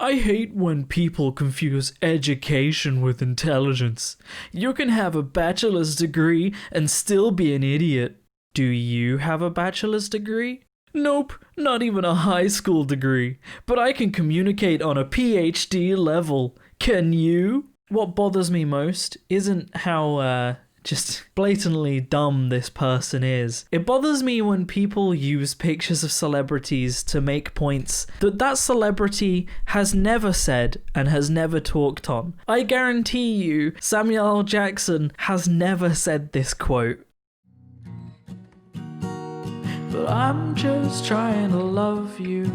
I hate when people confuse education with intelligence. You can have a bachelor's degree and still be an idiot. Do you have a bachelor's degree? Nope, not even a high school degree. But I can communicate on a PhD level. Can you? What bothers me most isn't how, just blatantly dumb this person is. It bothers me when people use pictures of celebrities to make points that celebrity has never said and has never talked on. I guarantee you, Samuel L. Jackson has never said this quote. But I'm just trying to love you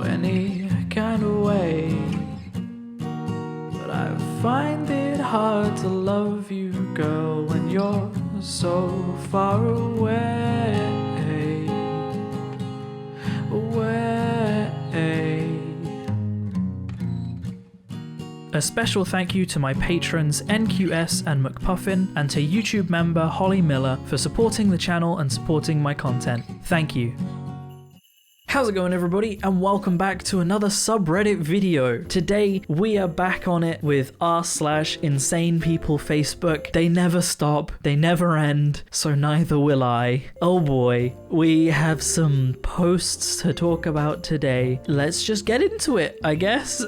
any kind of way. But I find it hard to love you, girl, when you're so far away. A special thank you to my patrons NQS and McPuffin, and to YouTube member Holly Miller for supporting the channel and supporting my content. Thank you. How's it going, everybody, and welcome back to another subreddit video. Today we are back on it with r/insane people Facebook. They never stop, they never end, so neither will I. Oh boy, we have some posts to talk about today. Let's just get into it, I guess.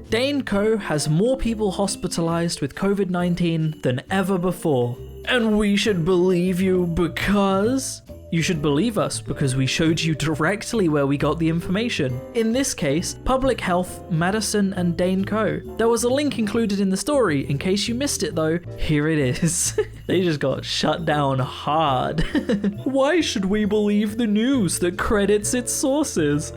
Dane Co has more people hospitalized with COVID-19 than ever before. And we should believe you because... You should believe us because we showed you directly where we got the information. In this case, Public Health, Madison and Dane Co. There was a link included in the story. In case you missed it though, here it is. They just got shut down hard. Why should we believe the news that credits its sources?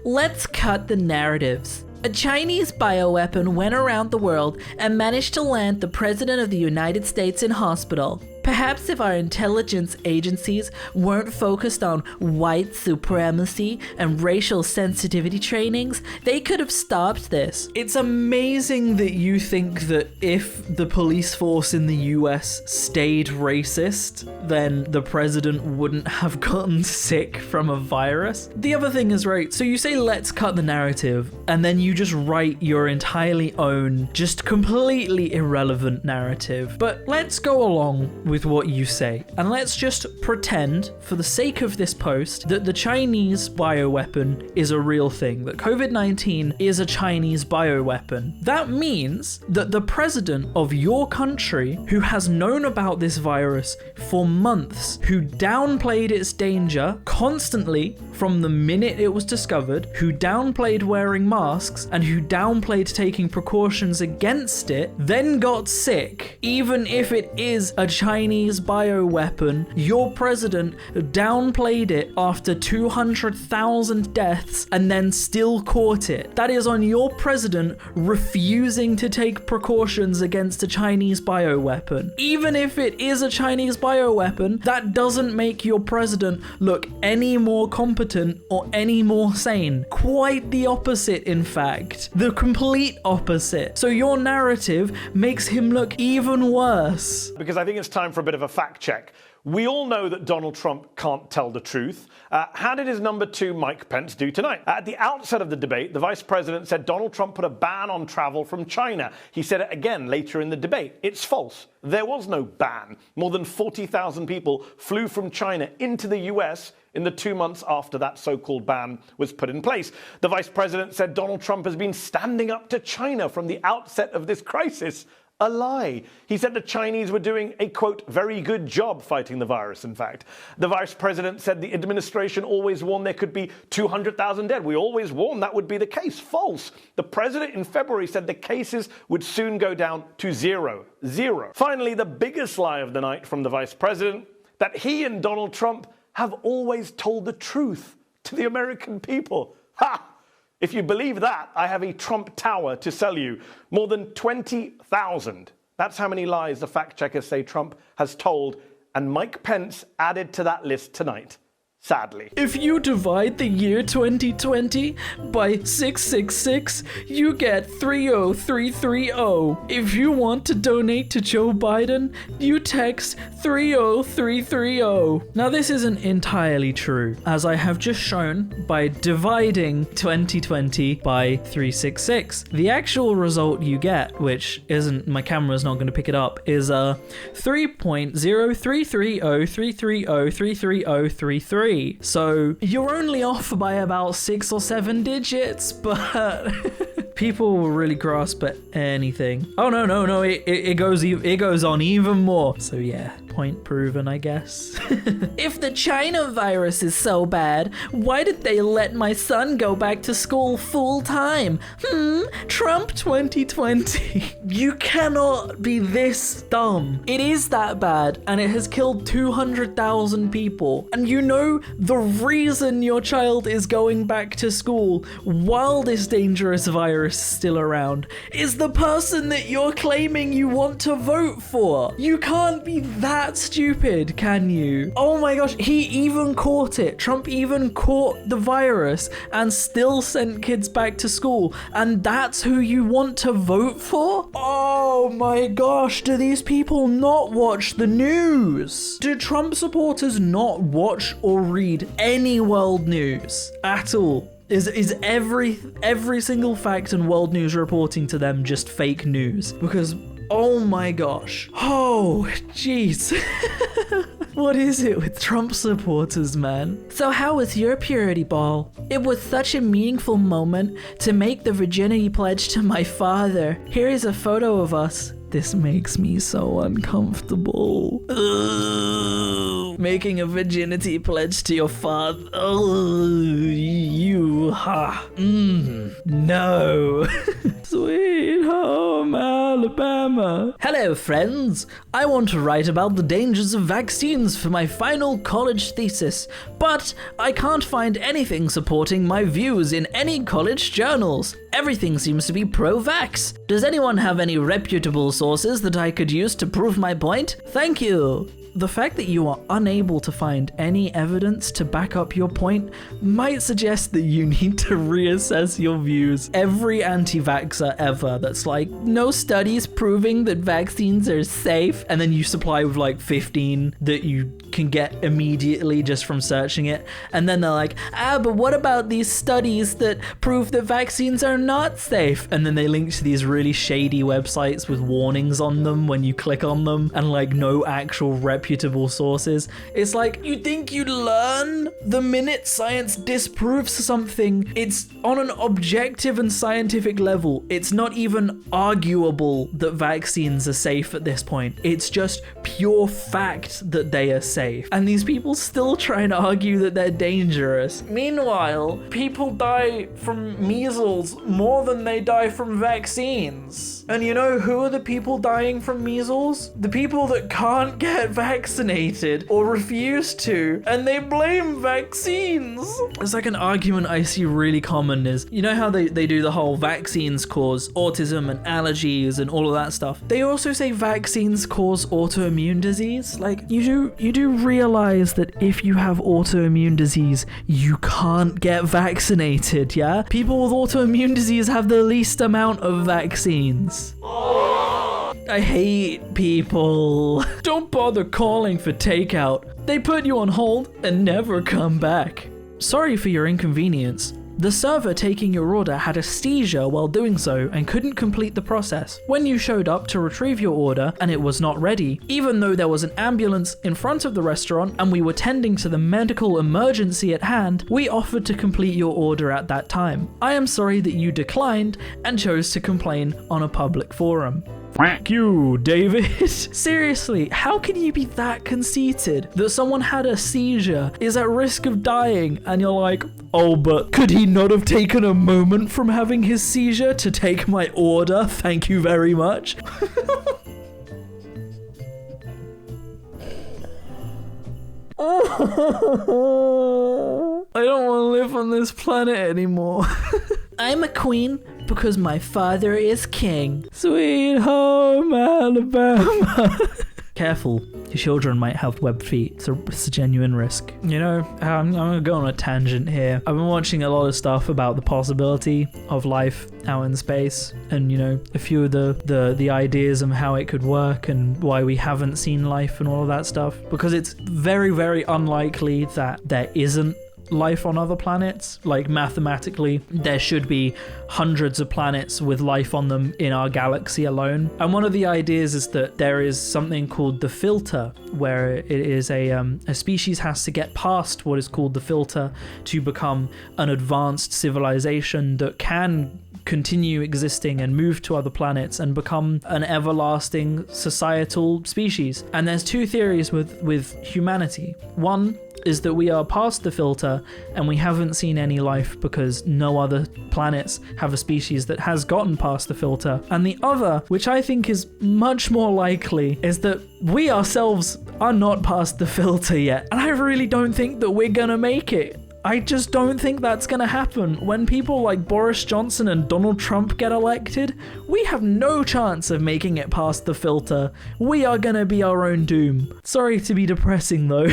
Let's cut the narratives. A Chinese bioweapon went around the world and managed to land the President of the United States in hospital. Perhaps if our intelligence agencies weren't focused on white supremacy and racial sensitivity trainings, they could have stopped this. It's amazing that you think that if the police force in the US stayed racist, then the president wouldn't have gotten sick from a virus. The other thing is, right, so you say let's cut the narrative, and then you just write your entirely own, just completely irrelevant narrative. But let's go along with what you say, and let's just pretend, for the sake of this post, that the Chinese bioweapon is a real thing, that COVID-19 is a Chinese bioweapon. That means that the president of your country, who has known about this virus for months, who downplayed its danger constantly from the minute it was discovered, who downplayed wearing masks, and who downplayed taking precautions against it, then got sick. Even if it is a Chinese bioweapon, your president downplayed it after 200,000 deaths and then still caught it. That is on your president refusing to take precautions against a Chinese bioweapon. Even if it is a Chinese bioweapon, that doesn't make your president look any more competent or any more sane. Quite the opposite, in fact. The complete opposite. So your narrative makes him look even worse. Because I think it's time for a bit of a fact check. We all know that Donald Trump can't tell the truth. How did his number two, Mike Pence, do tonight? At the outset of the debate, the vice president said Donald Trump put a ban on travel from China. He said it again later in the debate. It's false. There was no ban. More than 40,000 people flew from China into the US in the 2 months after that so-called ban was put in place. The vice president said Donald Trump has been standing up to China from the outset of this crisis. A lie. He said the Chinese were doing a, quote, very good job fighting the virus, in fact. The vice president said the administration always warned there could be 200,000 dead. We always warned that would be the case. False. The president in February said the cases would soon go down to zero. Zero. Finally, the biggest lie of the night from the vice president, that he and Donald Trump have always told the truth to the American people. Ha! If you believe that, I have a Trump Tower to sell you. More than 20,000. That's how many lies the fact checkers say Trump has told, and Mike Pence added to that list tonight. sadly. If you divide the year 2020 by 666, you get 30330. If you want to donate to Joe Biden, you text 30330. Now, this isn't entirely true, as I have just shown by dividing 2020 by 366. The actual result you get, which isn't, my camera's not going to pick it up, is 3.0330330330333. So you're only off by about 6 or 7 digits, but people will really grasp at anything. Oh no, it goes on even more. So yeah, point proven, I guess. If the China virus is so bad, why did they let my son go back to school full time? Trump 2020. You cannot be this dumb. It is that bad, and it has killed 200,000 people. And you know the reason your child is going back to school while this dangerous virus is still around is the person that you're claiming you want to vote for. You can't be that stupid, can you? Oh my gosh, he even caught it. Trump even caught the virus and still sent kids back to school. And that's who you want to vote for? Oh my gosh, do these people not watch the news? Do Trump supporters not watch or read any world news at all? Is every single fact and world news reporting to them just fake news? Because oh my gosh. Oh, jeez. What is it with Trump supporters, man? So how was your purity ball? It was such a meaningful moment to make the virginity pledge to my father. Here is a photo of us. This makes me so uncomfortable. Ugh. Making a virginity pledge to your father. No. Sweet home Alabama. Hello, friends. I want to write about the dangers of vaccines for my final college thesis, but I can't find anything supporting my views in any college journals. Everything seems to be pro-vax. Does anyone have any reputable sources that I could use to prove my point? Thank you. The fact that you are unable to find any evidence to back up your point might suggest that you need to reassess your views. Every anti-vaxxer ever that's like, no studies proving that vaccines are safe, and then you supply with like 15 that you can get immediately just from searching it, and then they're like, but what about these studies that prove that vaccines are not safe? And then they link to these really shady websites with warnings on them when you click on them, and like no actual reputable sources. It's like, you think you'd learn the minute science disproves something. It's on an objective and scientific level. It's not even arguable that vaccines are safe at this point. It's just pure fact that they are safe. And these people still try to argue that they're dangerous. Meanwhile, people die from measles more than they die from vaccines. And you know who are the people dying from measles? The people that can't get vaccinated or refuse to, and they blame vaccines. It's like an argument I see really common is, you know how they do the whole vaccines cause autism and allergies and all of that stuff? They also say vaccines cause autoimmune disease. Like, you do realize that if you have autoimmune disease, you can't get vaccinated, yeah? People with autoimmune disease have the least amount of vaccines. I hate people. Don't bother calling for takeout. They put you on hold and never come back. Sorry for your inconvenience. The server taking your order had a seizure while doing so and couldn't complete the process. When you showed up to retrieve your order and it was not ready, even though there was an ambulance in front of the restaurant and we were tending to the medical emergency at hand, we offered to complete your order at that time. I am sorry that you declined and chose to complain on a public forum. Thank you, David. Seriously, how can you be that conceited that someone had a seizure, is at risk of dying, and you're like, oh, but could he not have taken a moment from having his seizure to take my order? Thank you very much. I don't want to live on this planet anymore. I'm a queen because my father is king. Sweet home Alabama. careful. Your children might have webbed feet. It's a genuine risk. You know, I'm gonna go on a tangent here. I've been watching a lot of stuff about the possibility of life out in space, and you know, a few of the ideas of how it could work and why we haven't seen life and all of that stuff, because it's very, very unlikely that there isn't life on other planets. Like, mathematically, there should be hundreds of planets with life on them in our galaxy alone. And one of the ideas is that there is something called the filter, where it is a species has to get past what is called the filter to become an advanced civilization that can continue existing and move to other planets and become an everlasting societal species. And there's two theories with humanity. One is that we are past the filter and we haven't seen any life because no other planets have a species that has gotten past the filter. And the other, which I think is much more likely, is that we ourselves are not past the filter yet. And I really don't think that we're gonna make it. I just don't think that's gonna happen. When people like Boris Johnson and Donald Trump get elected, we have no chance of making it past the filter. We are gonna be our own doom. Sorry to be depressing though.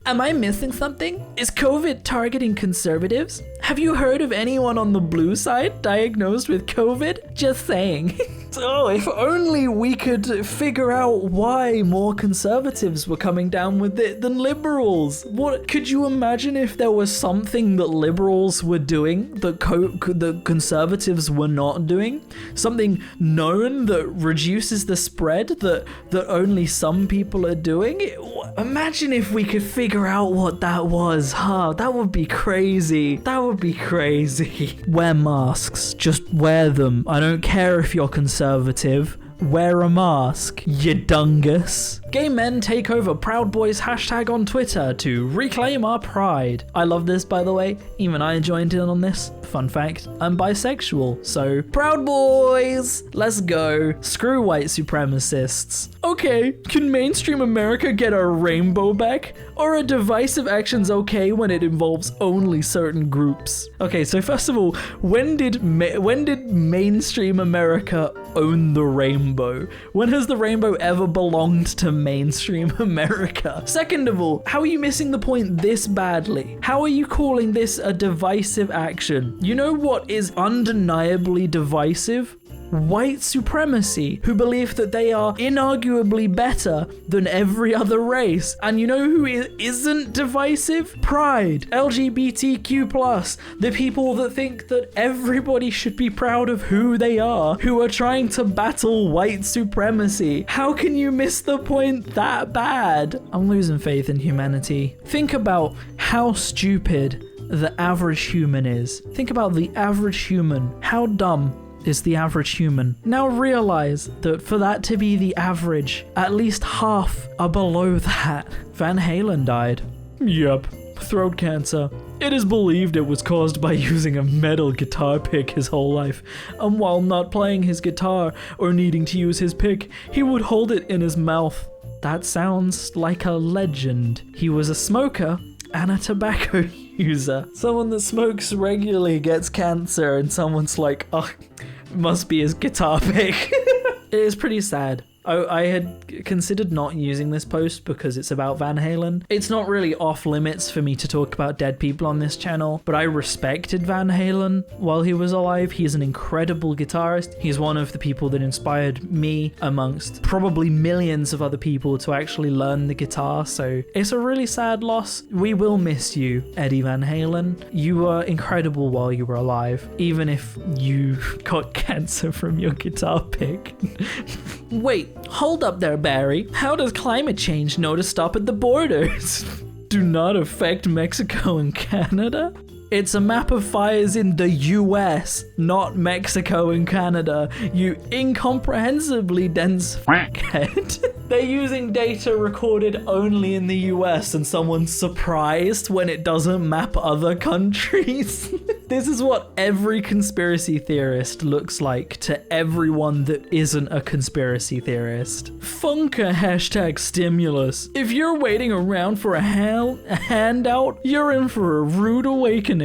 Am I missing something? Is COVID targeting conservatives? Have you heard of anyone on the blue side diagnosed with COVID? Just saying. Oh, if only we could figure out why more conservatives were coming down with it than liberals. What could you imagine if there was something that liberals were doing that the conservatives were not doing? Something known that reduces the spread that only some people are doing? Imagine if we could figure out what that was, huh? That would be crazy. That would be crazy. Wear masks. Just wear them. I don't care if you're conservative. Wear a mask, you dungus. Gay men take over Proud Boys hashtag on Twitter to reclaim our pride. I love this, by the way. Even I joined in on this. Fun fact, I'm bisexual, so Proud Boys, let's go. Screw white supremacists. Okay, can mainstream America get our rainbow back? Or are divisive actions okay when it involves only certain groups? Okay, so first of all, when did mainstream America own the rainbow? When has the rainbow ever belonged to mainstream America? Second of all, how are you missing the point this badly? How are you calling this a divisive action? You know what is undeniably divisive? White supremacy, who believe that they are inarguably better than every other race. And you know who isn't divisive? Pride, LGBTQ+, the people that think that everybody should be proud of who they are, who are trying to battle white supremacy. How can you miss the point that bad? I'm losing faith in humanity. Think about how stupid the average human is. Think about the average human. How dumb is the average human? Now realize that for that to be the average, at least half are below that. Van Halen died. Yup, throat cancer. It is believed it was caused by using a metal guitar pick his whole life, and while not playing his guitar or needing to use his pick, he would hold it in his mouth. That sounds like a legend. He was a smoker and a tobacco user. Someone that smokes regularly gets cancer, and someone's like, oh, must be his guitar pick. It is pretty sad. I had considered not using this post because it's about Van Halen. It's not really off limits for me to talk about dead people on this channel, but I respected Van Halen while he was alive. He's an incredible guitarist. He's one of the people that inspired me amongst probably millions of other people to actually learn the guitar, so it's a really sad loss. We will miss you, Eddie Van Halen. You were incredible while you were alive, even if you got cancer from your guitar pick. Wait, hold up there, Barry. How does climate change know to stop at the borders? Do not affect Mexico and Canada? It's a map of fires in the US, not Mexico and Canada, you incomprehensibly dense f***head. They're using data recorded only in the US and someone's surprised when it doesn't map other countries. This is what every conspiracy theorist looks like to everyone that isn't a conspiracy theorist. Funka hashtag stimulus. If you're waiting around for a handout, you're in for a rude awakening.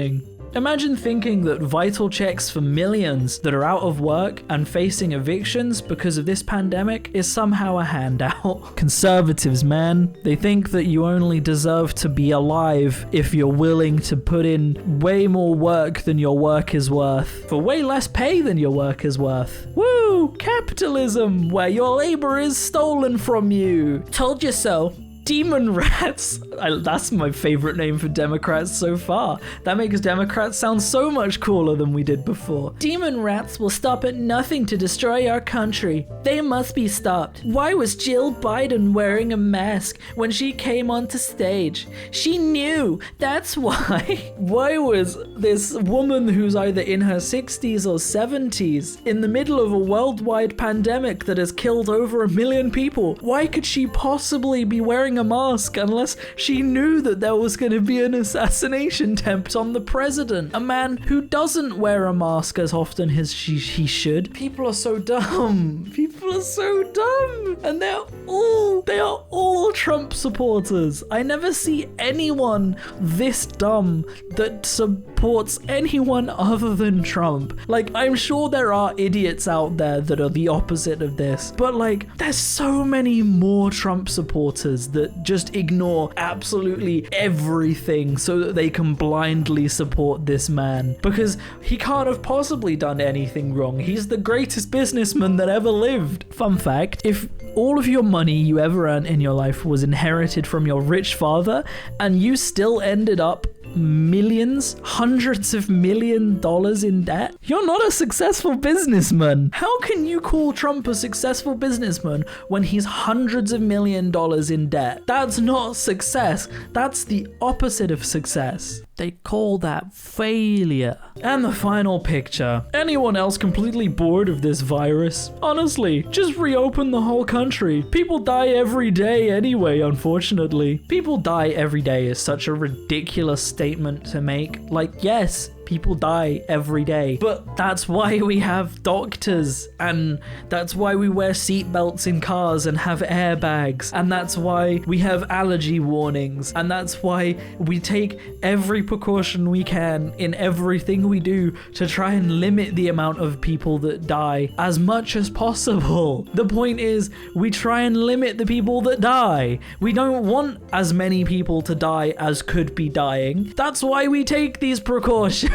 Imagine thinking that vital checks for millions that are out of work and facing evictions because of this pandemic is somehow a handout. Conservatives, man. They think that you only deserve to be alive if you're willing to put in way more work than your work is worth, for way less pay than your work is worth. Woo! Capitalism, where your labor is stolen from you. Told you so. Demon rats. That's my favorite name for Democrats so far. That makes Democrats sound so much cooler than we did before. Demon rats will stop at nothing to destroy our country. They must be stopped. Why was Jill Biden wearing a mask when she came onto stage? She knew. That's why. Why was this woman who's either in her 60s or 70s in the middle of a worldwide pandemic that has killed over 1 million people? Why could she possibly be wearing a mask unless she knew that there was going to be an assassination attempt on the president, a man who doesn't wear a mask as often as he should? People are so dumb. People are so dumb, and they are all Trump supporters. I never see anyone this dumb that supports anyone other than Trump. Like, I'm sure there are idiots out there that are the opposite of this, but like, there's so many more Trump supporters that just ignore absolutely everything so that they can blindly support this man, because he can't have possibly done anything wrong. He's the greatest businessman that ever lived. Fun fact, if all of your money you ever earned in your life was inherited from your rich father and you still ended up millions, hundreds of $1 million in debt, you're not a successful businessman. How can you call Trump a successful businessman when he's hundreds of $1 million in debt? That's not success. That's the opposite of success. They call that failure. And the final picture. Anyone else completely bored of this virus? Honestly, just reopen the whole country. People die every day anyway, unfortunately. People die every day is such a ridiculous statement to make. Like, yes, people die every day, but that's why we have doctors, and that's why we wear seatbelts in cars and have airbags, and that's why we have allergy warnings, and that's why we take every precaution we can in everything we do to try and limit the amount of people that die as much as possible. The point is, we try and limit the people that die. We don't want as many people to die as could be dying. That's why we take these precautions.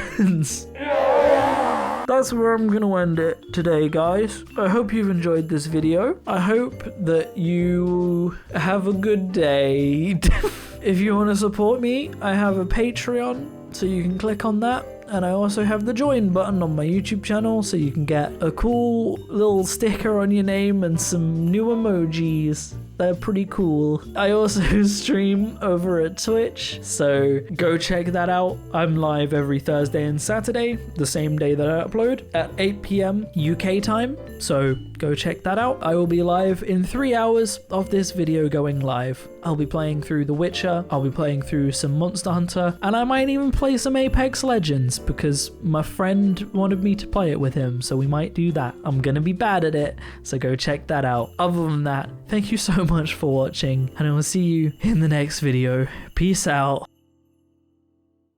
That's where I'm gonna end it today, guys. I hope you've enjoyed this video. I hope that you have a good day. If you want to support me, I have a Patreon, so you can click on that. And I also have the join button on my YouTube channel, so you can get a cool little sticker on your name and some new emojis. They're pretty cool. I also stream over at Twitch, so go check that out. I'm live every Thursday and Saturday, the same day that I upload, at 8 PM UK time, so go check that out. I will be live in 3 hours of this video going live. I'll be playing through The Witcher, I'll be playing through some Monster Hunter, and I might even play some Apex Legends, because my friend wanted me to play it with him, so we might do that. I'm gonna be bad at it, so go check that out. Other than that, thank you so much for watching, and I will see you in the next video. Peace out.